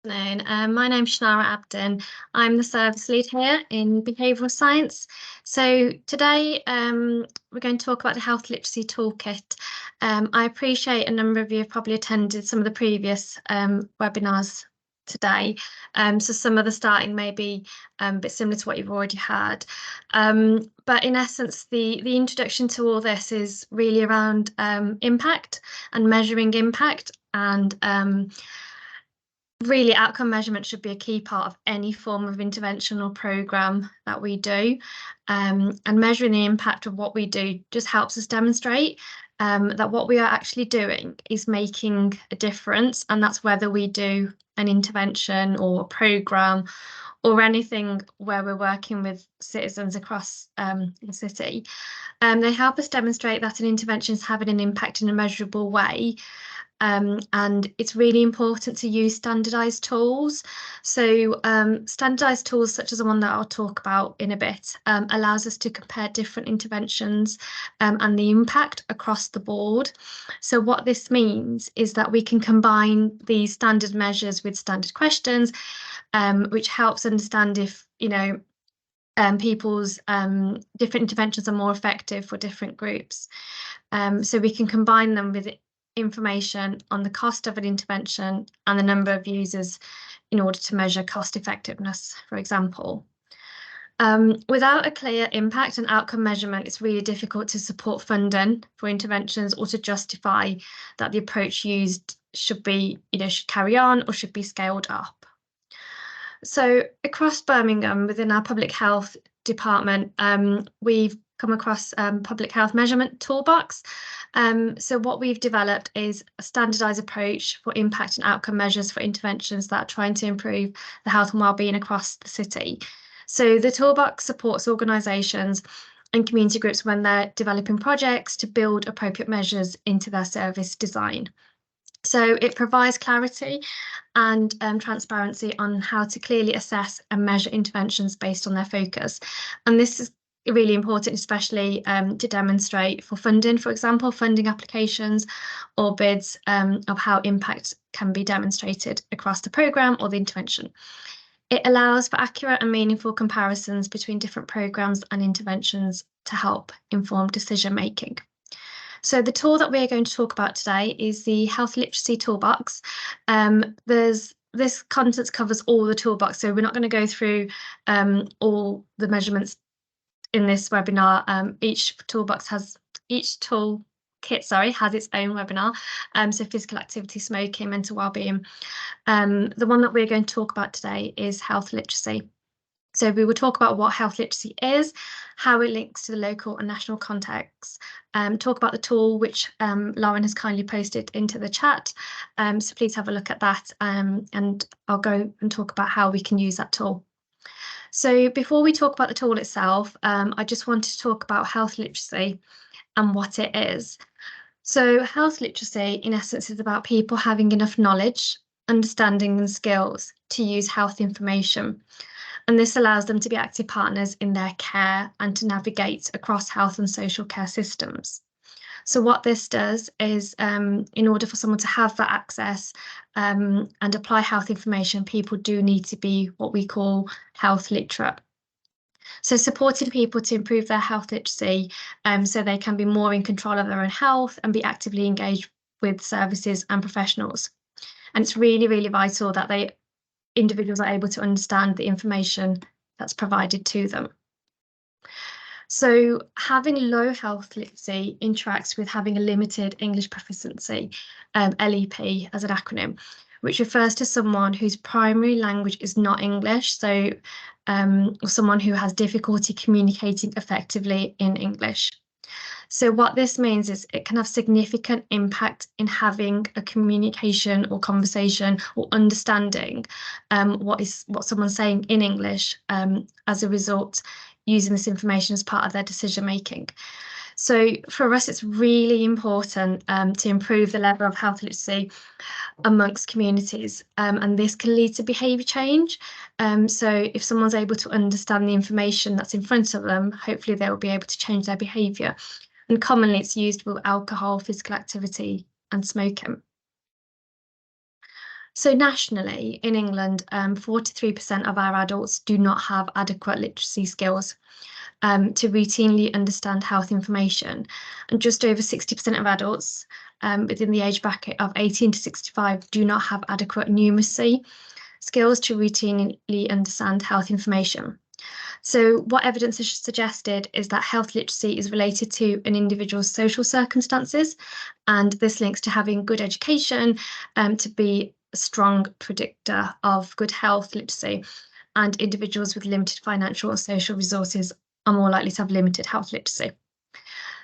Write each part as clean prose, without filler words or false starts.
My name's Shanara Abdin. I'm the service lead here in behavioural science. So today we're going to talk about the Health Literacy Toolkit. I appreciate a number of you have probably attended some of the previous webinars today. So some of the starting may be a bit similar to what you've already had. But in essence, the introduction to all this is really around impact and measuring impact, and really outcome measurement should be a key part of any form of intervention or programme that we do. And measuring the impact of what we do just helps us demonstrate that what we are actually doing is making a difference, and that's whether we do an intervention or a programme or anything where we're working with citizens across the city. They help us demonstrate that an intervention is having an impact in a measurable way. And it's really important to use standardised tools. So standardised tools such as the one that I'll talk about in a bit allows us to compare different interventions and the impact across the board. So what this means is that we can combine these standard measures with standard questions, which helps understand if, people's different interventions are more effective for different groups. So we can combine them with information on the cost of an intervention and the number of users in order to measure cost effectiveness, for example. Without a clear impact and outcome measurement, it's really difficult to support funding for interventions or to justify that the approach used should carry on or should be scaled up. So across Birmingham, within our public health department, we've come across public health measurement Toolbox. So what we've developed is a standardised approach for impact and outcome measures for interventions that are trying to improve the health and wellbeing across the city. So the Toolbox supports organisations and community groups when they're developing projects to build appropriate measures into their service design. So it provides clarity and transparency on how to clearly assess and measure interventions based on their focus. And this is really important, especially to demonstrate for funding, for example, funding applications or bids of how impact can be demonstrated across the programme or the intervention. It allows for accurate and meaningful comparisons between different programmes and interventions to help inform decision making. So the tool that we're going to talk about today is the Health Literacy Toolbox. This content covers all the toolbox, so we're not going to go through all the measurements in this webinar. Each toolkit has its own webinar. So physical activity, smoking, mental wellbeing. The one that we're going to talk about today is health literacy. So we will talk about what health literacy is, how it links to the local and national context, talk about the tool, which Lauren has kindly posted into the chat. So please have a look at that, and I'll go and talk about how we can use that tool. So before we talk about the tool itself, I just want to talk about health literacy and what it is. So health literacy, in essence, is about people having enough knowledge, understanding and skills to use health information. And this allows them to be active partners in their care and to navigate across health and social care systems. So what this does is, in order for someone to have that access and apply health information, people do need to be what we call health literate. So supporting people to improve their health literacy so they can be more in control of their own health and be actively engaged with services and professionals. And it's really, really vital that individuals are able to understand the information that's provided to them. So having low health literacy interacts with having a limited English proficiency, LEP as an acronym, which refers to someone whose primary language is not English, so or someone who has difficulty communicating effectively in English. So what this means is it can have significant impact in having a communication or conversation or understanding what someone's saying in English as a result, using this information as part of their decision making. So for us, it's really important to improve the level of health literacy amongst communities, and this can lead to behaviour change. So if someone's able to understand the information that's in front of them, hopefully they will be able to change their behaviour. And commonly it's used with alcohol, physical activity and smoking. So nationally, in England, 43% of our adults do not have adequate literacy skills to routinely understand health information. And just over 60% of adults within the age bracket of 18 to 65 do not have adequate numeracy skills to routinely understand health information. So what evidence has suggested is that health literacy is related to an individual's social circumstances, and this links to having good education to be a strong predictor of good health literacy, and individuals with limited financial or social resources are more likely to have limited health literacy.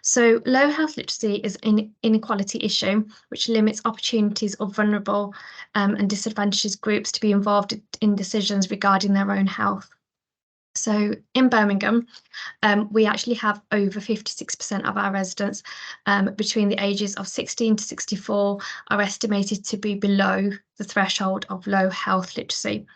So low health literacy is an inequality issue which limits opportunities of vulnerable and disadvantaged groups to be involved in decisions regarding their own health. So in Birmingham, we actually have over 56% of our residents between the ages of 16 to 64 are estimated to be below the threshold of low health literacy.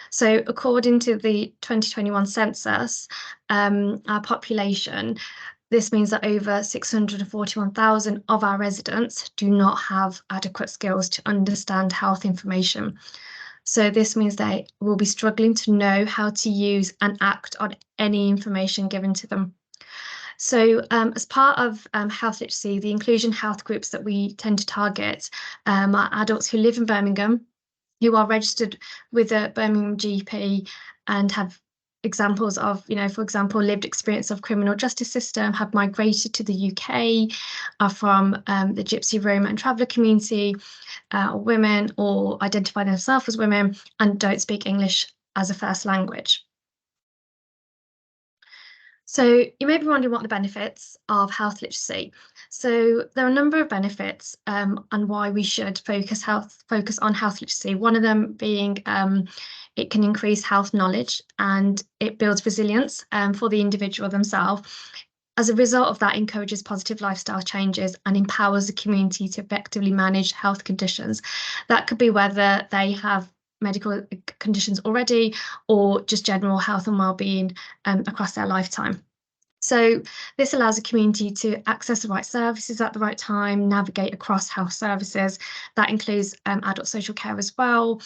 So according to the 2021 census, our population, this means that over 641,000 of our residents do not have adequate skills to understand health information. So this means they will be struggling to know how to use and act on any information given to them. So as part of health literacy, the inclusion health groups that we tend to target are adults who live in Birmingham, who are registered with a Birmingham GP and have examples of, for example, lived experience of criminal justice system, have migrated to the UK, are from the Gypsy, Roma and Traveller community, women, or identify themselves as women, and don't speak English as a first language. So you may be wondering what the benefits of health literacy. So there are a number of benefits and why we should focus on health literacy. One of them being it can increase health knowledge and it builds resilience for the individual themselves. As a result of that, encourages positive lifestyle changes and empowers the community to effectively manage health conditions. That could be whether they have medical conditions already or just general health and well-being across their lifetime. So this allows a community to access the right services at the right time, navigate across health services. That includes adult social care as well.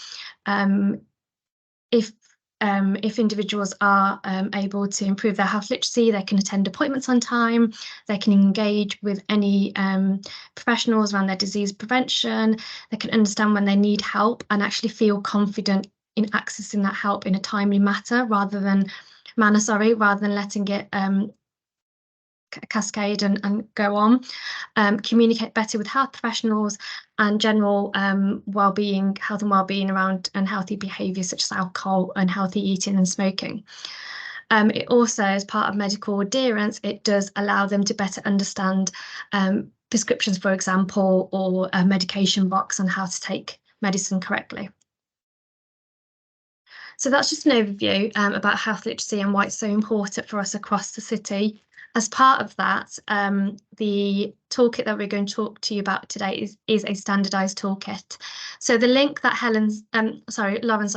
If individuals are able to improve their health literacy, they can attend appointments on time, they can engage with any professionals around their disease prevention, they can understand when they need help and actually feel confident in accessing that help in a timely rather than letting it cascade and go on, communicate better with health professionals and general well-being, health and well-being around unhealthy behaviours such as alcohol, unhealthy eating and smoking. It also, as part of medical adherence, it does allow them to better understand prescriptions, for example, or a medication box on how to take medicine correctly. So that's just an overview about health literacy and why it's so important for us across the city. As part of that, the toolkit that we're going to talk to you about today is a standardised toolkit. So the link that Lauren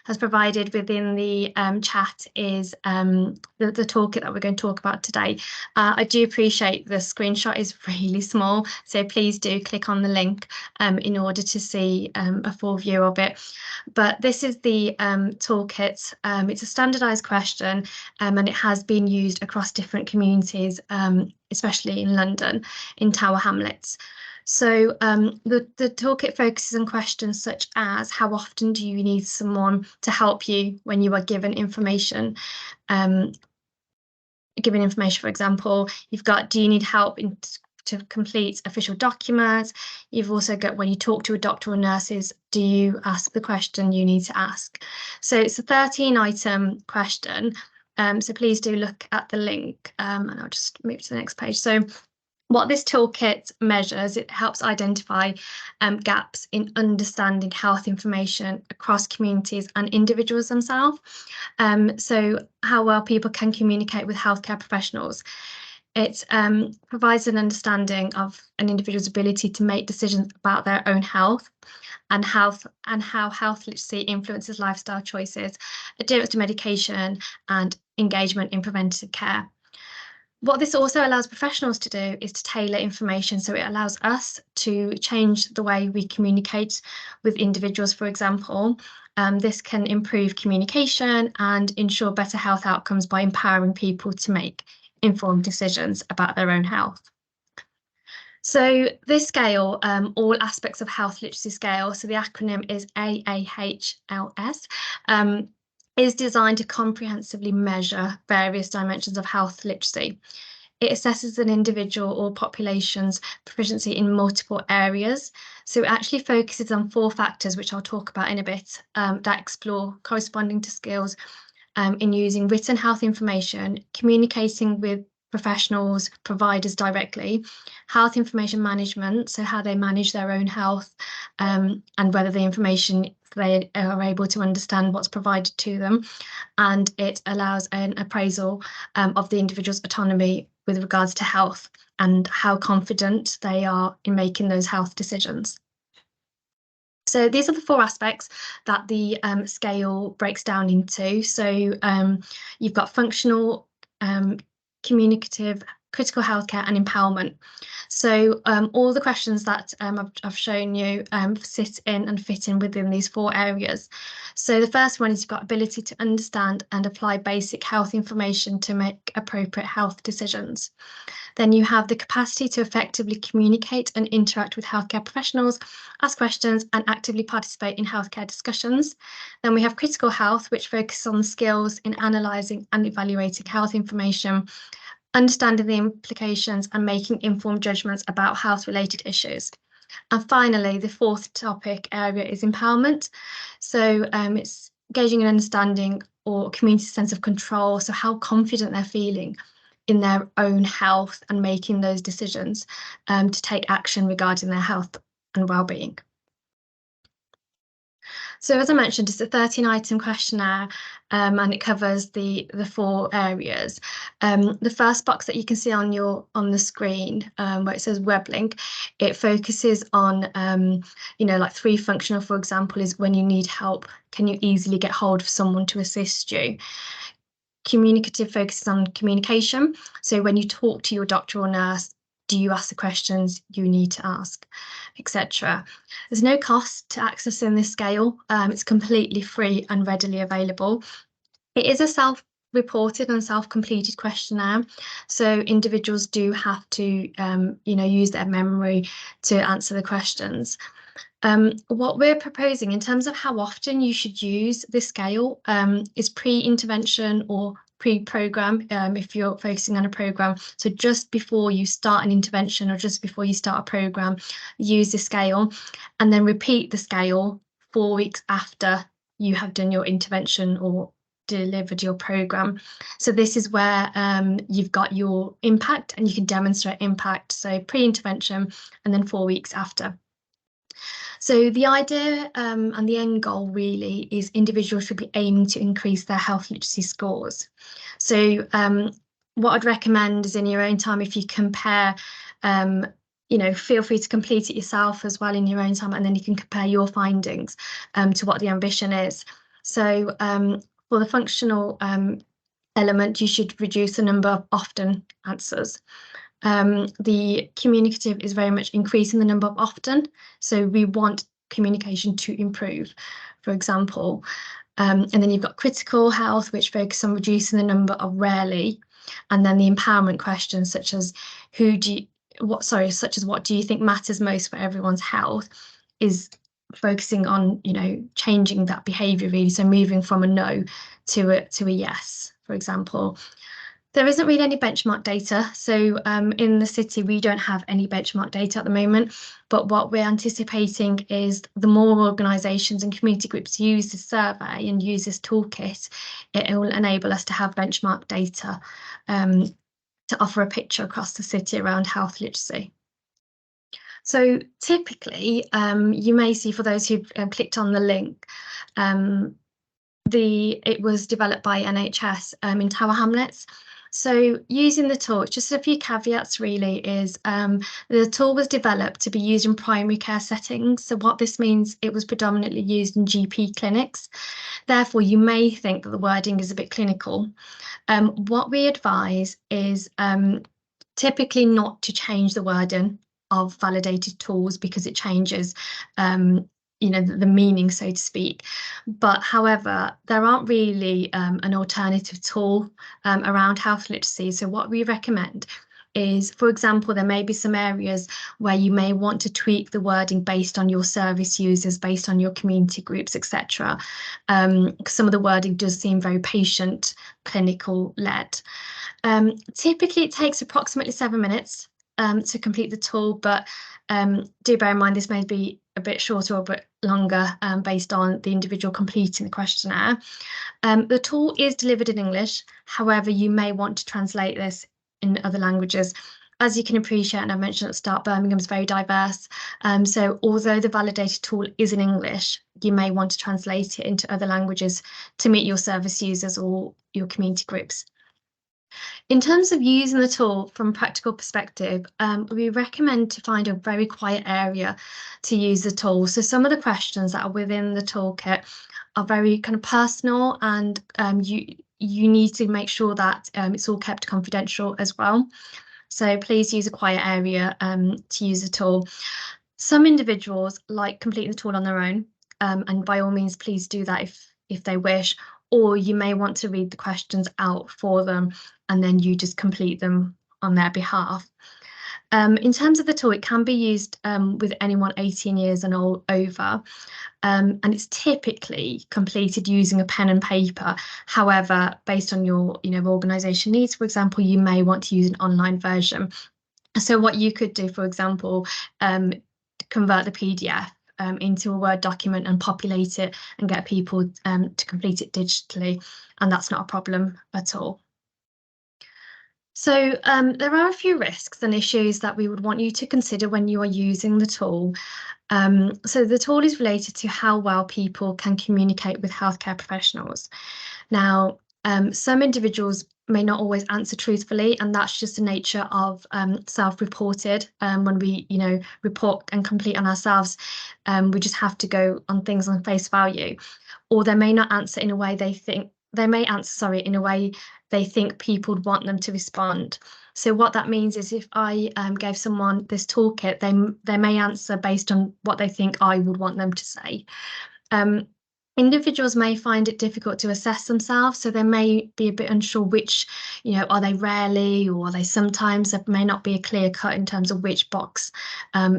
has provided within the chat is the toolkit that we're going to talk about today. I do appreciate the screenshot is really small, so please do click on the link in order to see a full view of it. But this is the toolkit. It's a standardised question and it has been used across different communities, especially in London, in Tower Hamlets. So the toolkit focuses on questions such as how often do you need someone to help you when you are given information? For example, you've got, do you need help to complete official documents? You've also got, when you talk to a doctor or nurses, do you ask the question you need to ask? So it's a 13-item question. So please do look at the link and I'll just move to the next page. So what this toolkit measures, it helps identify gaps in understanding health information across communities and individuals themselves. So how well people can communicate with healthcare professionals. It provides an understanding of an individual's ability to make decisions about their own health and how health literacy influences lifestyle choices, adherence to medication, and engagement in preventative care. What this also allows professionals to do is to tailor information. So it allows us to change the way we communicate with individuals, for example. This can improve communication and ensure better health outcomes by empowering people to make informed decisions about their own health. So this scale, all aspects of health literacy scale, so the acronym is AAHLS, is designed to comprehensively measure various dimensions of health literacy. It assesses an individual or population's proficiency in multiple areas. So it actually focuses on 4 factors, which I'll talk about in a bit, that explore corresponding to skills in using written health information, communicating with professionals, providers directly, health information management, so how they manage their own health, and whether the information they are able to understand what's provided to them, and it allows an appraisal of the individual's autonomy with regards to health and how confident they are in making those health decisions. So these are the 4 aspects that the scale breaks down into. So you've got functional, communicative, critical healthcare and empowerment. So all the questions that I've shown you sit in and fit in within these 4 areas. So the first one is you've got ability to understand and apply basic health information to make appropriate health decisions. Then you have the capacity to effectively communicate and interact with healthcare professionals, ask questions and actively participate in healthcare discussions. Then we have critical health, which focuses on the skills in analysing and evaluating health information, understanding the implications and making informed judgments about health-related issues. And finally, the 4th topic area is empowerment. So it's gauging an understanding or community sense of control, so how confident they're feeling in their own health and making those decisions to take action regarding their health and well-being. So as I mentioned, it's a 13-item questionnaire and it covers the 4 areas. The first box that you can see on the screen where it says web link, it focuses on, like 3 functional, for example, is when you need help, can you easily get hold of someone to assist you? Communicative focuses on communication. So when you talk to your doctor or nurse, do you ask the questions you need to ask, etc. There's no cost to accessing this scale. It's completely free and readily available. It is a self-reported and self-completed questionnaire, so individuals do have to, use their memory to answer the questions. What we're proposing in terms of how often you should use this scale is pre-intervention or pre-program if you're focusing on a program. So just before you start an intervention or just before you start a program, use the scale and then repeat the scale 4 weeks after you have done your intervention or delivered your program. So this is where you've got your impact and you can demonstrate impact. So pre-intervention and then 4 weeks after. So the idea and the end goal really is individuals should be aiming to increase their health literacy scores. So what I'd recommend is in your own time, if you compare, feel free to complete it yourself as well in your own time, and then you can compare your findings to what the ambition is. So for the functional element, you should reduce the number of often answers. The communicative is very much increasing the number of often, so we want communication to improve, for example. And then you've got critical health, which focuses on reducing the number of rarely, and then the empowerment questions such as what do you think matters most for everyone's health, is focusing on changing that behaviour really, so moving from a no to a yes, for example. There isn't really any benchmark data. So in the city, we don't have any benchmark data at the moment. But what we're anticipating is the more organisations and community groups use this survey and use this toolkit, it will enable us to have benchmark data to offer a picture across the city around health literacy. So typically, you may see, for those who've clicked on the link, it was developed by NHS in Tower Hamlets. So using the tool, just a few caveats really is the tool was developed to be used in primary care settings. So what this means, it was predominantly used in GP clinics. Therefore, you may think that the wording is a bit clinical. What we advise is typically not to change the wording of validated tools because it changes the meaning, so to speak. But however, there aren't really an alternative tool around health literacy. So what we recommend is, for example, there may be some areas where you may want to tweak the wording based on your service users, based on your community groups, etc. Some of the wording does seem very patient, clinical led. Typically, it takes approximately 7 minutes to complete the tool, but do bear in mind this may be a bit shorter or a bit longer based on the individual completing the questionnaire. The tool is delivered in English. However, you may want to translate this in other languages. As you can appreciate, and I mentioned at the start, Birmingham is very diverse. So although the validated tool is in English, you may want to translate it into other languages to meet your service users or your community groups. In terms of using the tool from a practical perspective, we recommend to find a very quiet area to use the tool. So some of the questions that are within the toolkit are very kind of personal, and you need to make sure that it's all kept confidential as well. So please use a quiet area to use the tool. Some individuals like completing the tool on their own, and by all means, please do that if they wish, or you may want to read the questions out for them and then you just complete them on their behalf. In terms of the tool, it can be used with anyone 18 years and over, and it's typically completed using a pen and paper. However, based on your organisation needs, for example, you may want to use an online version. So what you could do, for example, convert the PDF into a Word document and populate it and get people to complete it digitally, and that's not a problem at all. So there are a few risks and issues that we would want you to consider when you are using the tool. So the tool is related to how well people can communicate with healthcare professionals. Now, some individuals may not always answer truthfully, and that's just the nature of self-reported. When we, report and complete on ourselves, we just have to go on things on face value, or they may not answer in a way in a way they think people would want them to respond. So what that means is if I gave someone this toolkit, they may answer based on what they think I would want them to say. Individuals may find it difficult to assess themselves, so they may be a bit unsure which, are they rarely or are they sometimes. There may not be a clear cut in terms of which box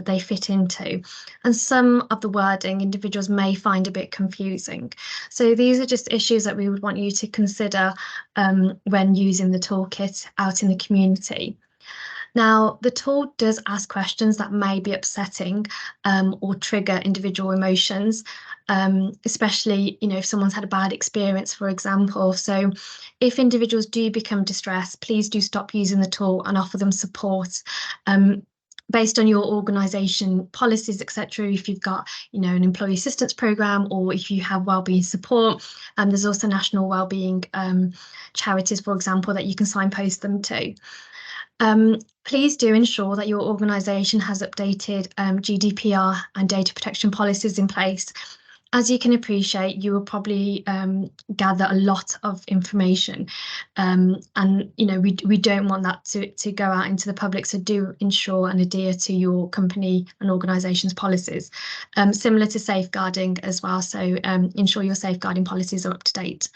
they fit into. And some of the wording individuals may find a bit confusing. So these are just issues that we would want you to consider when using the toolkit out in the community. Now, the tool does ask questions that may be upsetting or trigger individual emotions, especially, if someone's had a bad experience, for example. So if individuals do become distressed, please do stop using the tool and offer them support. Based on your organisation policies, etc. If you've got, an employee assistance programme, or if you have wellbeing support, there's also national wellbeing charities, for example, that you can signpost them to. Please do ensure that your organisation has updated GDPR and data protection policies in place. As you can appreciate, you will probably gather a lot of information, and we don't want that to go out into the public. So do ensure and adhere to your company and organisation's policies, similar to safeguarding as well. So ensure your safeguarding policies are up to date.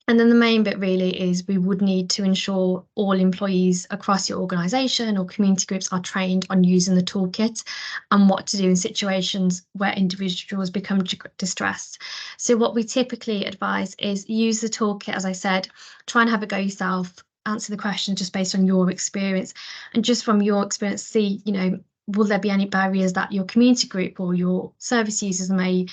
And then the main bit really is we would need to ensure all employees across your organisation or community groups are trained on using the toolkit and what to do in situations where individuals become distressed. So what we typically advise is use the toolkit, as I said, try and have a go yourself, answer the question just based on your experience, and just from your experience, see, will there be any barriers that your community group or your service users may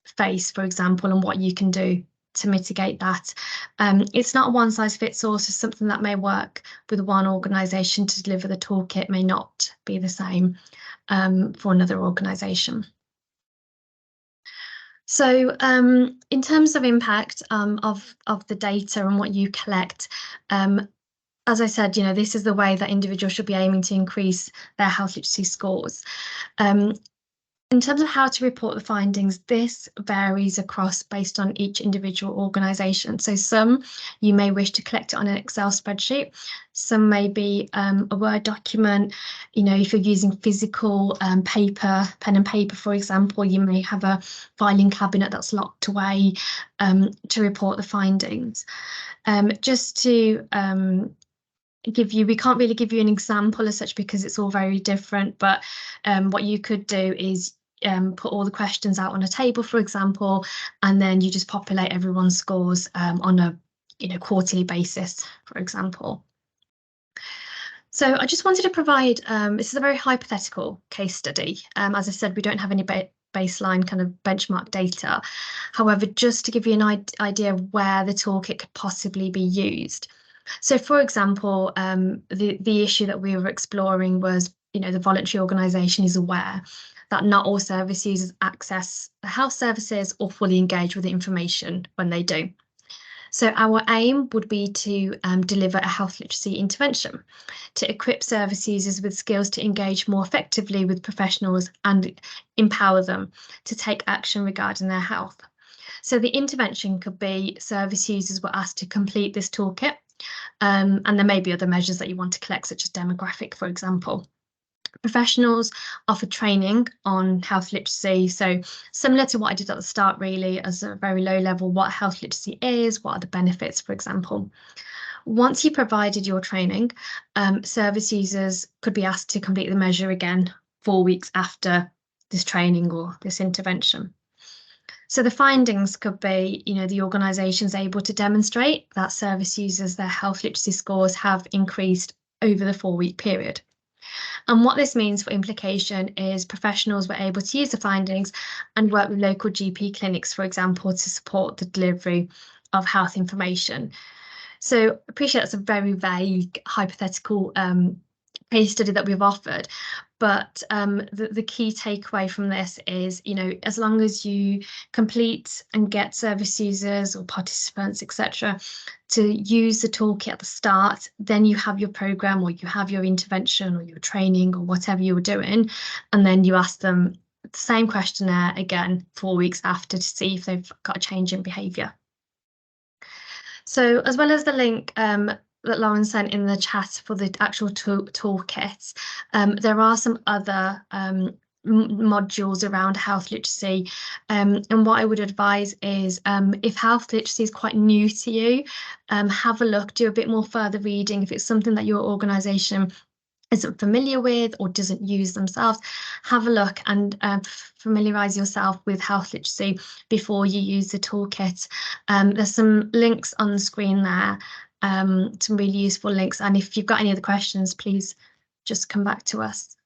face, for example, and what you can do to mitigate that. It's not a one size fits all, so something that may work with one organisation to deliver the toolkit may not be the same for another organisation. So in terms of impact of the data and what you collect, as I said, this is the way that individuals should be aiming to increase their health literacy scores. In terms of how to report the findings, this varies across based on each individual organisation. So some you may wish to collect it on an Excel spreadsheet. Some may be a Word document. If you're using physical paper, pen and paper, for example, you may have a filing cabinet that's locked away to report the findings. Just to we can't really give you an example as such because it's all very different, but what you could do is put all the questions out on a table, for example, and then you just populate everyone's scores on a quarterly basis, for example. So I just wanted to provide, this is a very hypothetical case study. As I said, we don't have any baseline kind of benchmark data. However, just to give you an idea of where the toolkit could possibly be used. So, for example, the issue that we were exploring was, the voluntary organisation is aware that not all service users access the health services or fully engage with the information when they do. So our aim would be to deliver a health literacy intervention to equip service users with skills to engage more effectively with professionals and empower them to take action regarding their health. So the intervention could be service users were asked to complete this toolkit, and there may be other measures that you want to collect, such as demographic, for example. Professionals offer training on health literacy. So similar to what I did at the start, really, as a very low level, what health literacy is, what are the benefits, for example. Once you provided your training, service users could be asked to complete the measure again 4 weeks after this training or this intervention. So the findings could be, the organisation's able to demonstrate that service users, their health literacy scores have increased over the 4-week period. And what this means for implication is professionals were able to use the findings and work with local GP clinics, for example, to support the delivery of health information. So I appreciate that's a very vague hypothetical case study that we've offered, but the key takeaway from this is, as long as you complete and get service users or participants, etc., to use the toolkit at the start, then you have your program or you have your intervention or your training or whatever you're doing, and then you ask them the same questionnaire again 4 weeks after to see if they've got a change in behaviour. So as well as the link that Lauren sent in the chat for the actual toolkits, there are some other modules around health literacy, and what I would advise is if health literacy is quite new to you, have a look, do a bit more further reading. If it's something that your organisation isn't familiar with or doesn't use themselves, have a look and familiarise yourself with health literacy before you use the toolkit. There's some links on the screen there, some really useful links, and if you've got any other questions, please just come back to us.